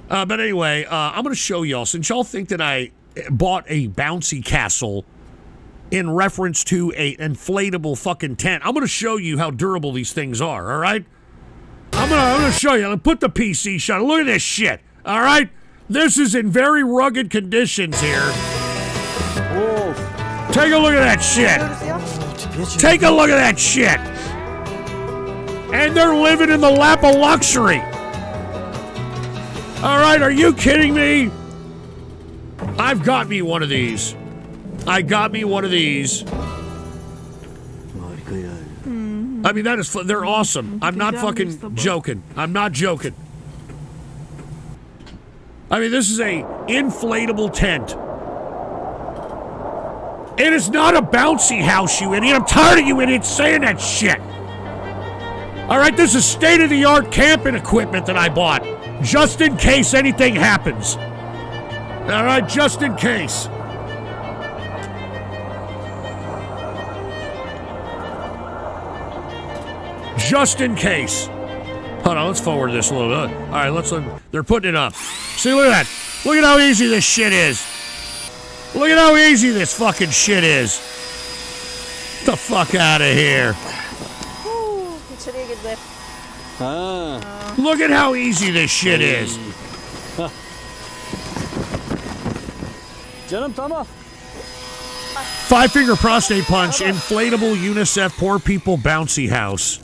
But anyway, I'm going to show y'all, since y'all think that I bought a bouncy castle in reference to a inflatable fucking tent, I'm going to show you how durable these things are, all right? I'm going to show you. I'll put the PC shot. Look at this shit, all right? This is in very rugged conditions here. Take a look at that shit. Take a look at that shit. And they're living in the lap of luxury. All right, are you kidding me? I've got me one of these. I got me one of these. I mean, that is, they're awesome. I'm not fucking joking. I'm not joking. I mean, this is a inflatable tent. It is not a bouncy house, you idiot. I'm tired of you idiots saying that shit. All right, this is state-of-the-art camping equipment that I bought, just in case anything happens. All right, just in case. Just in case. Hold on, let's forward this a little bit. All right, let's look. They're putting it up. See, look at that. Look at how easy this shit is. Look at how easy this fucking shit is. Get the fuck out of here. Look at how easy this shit is. Five-finger prostate punch, inflatable UNICEF poor people bouncy house.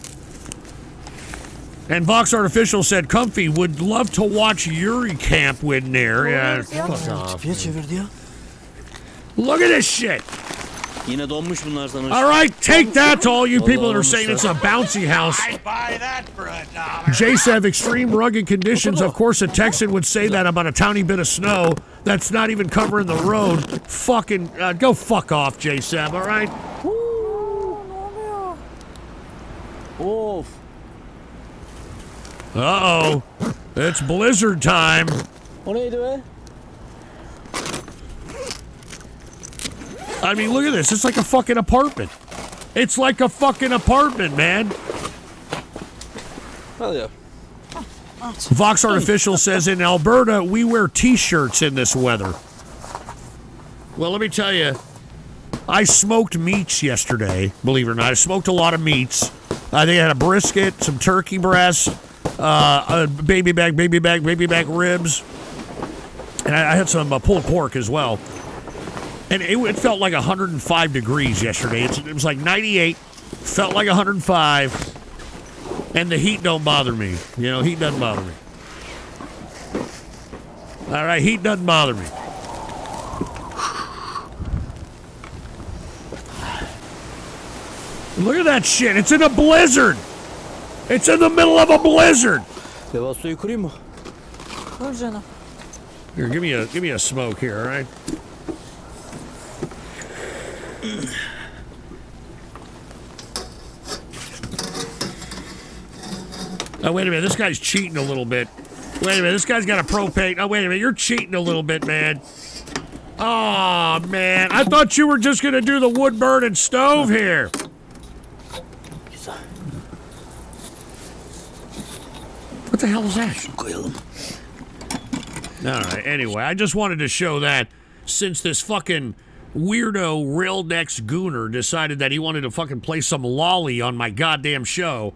And Vox Artificial said, Comfy would love to watch Yuri Camp win there. Yeah, fuck off. Look at this shit. All right, take that to all you people that are saying it's a bouncy house. I'd buy that for $1. JSEV, extreme rugged conditions. Of course, a Texan would say that about a tiny bit of snow that's not even covering the road. Fucking, go fuck off, JSEV, all right? Uh-oh. It's blizzard time. I mean, look at this. It's like a fucking apartment. It's like a fucking apartment, man. Hell yeah. Vox Artificial says, in Alberta, we wear T-shirts in this weather. Well, let me tell you, I smoked meats yesterday, believe it or not. I smoked a lot of meats. They had a brisket, some turkey breasts, a baby back ribs, and I had some pulled pork as well. And it felt like 105 degrees yesterday. It was like 98, felt like 105, and the heat don't bother me. You know, heat doesn't bother me. All right, heat doesn't bother me. Look at that shit. It's in a blizzard. It's in the middle of a blizzard. Here, give me a smoke here, all right? Oh, wait a minute. This guy's cheating a little bit. Wait a minute. This guy's got a propane. Oh, wait a minute. You're cheating a little bit, man. Oh, man. I thought you were just going to do the wood burning stove here. What the hell is that? All right. Anyway, I just wanted to show that since this fucking weirdo Raildex Gooner decided that he wanted to fucking play some lolly on my goddamn show.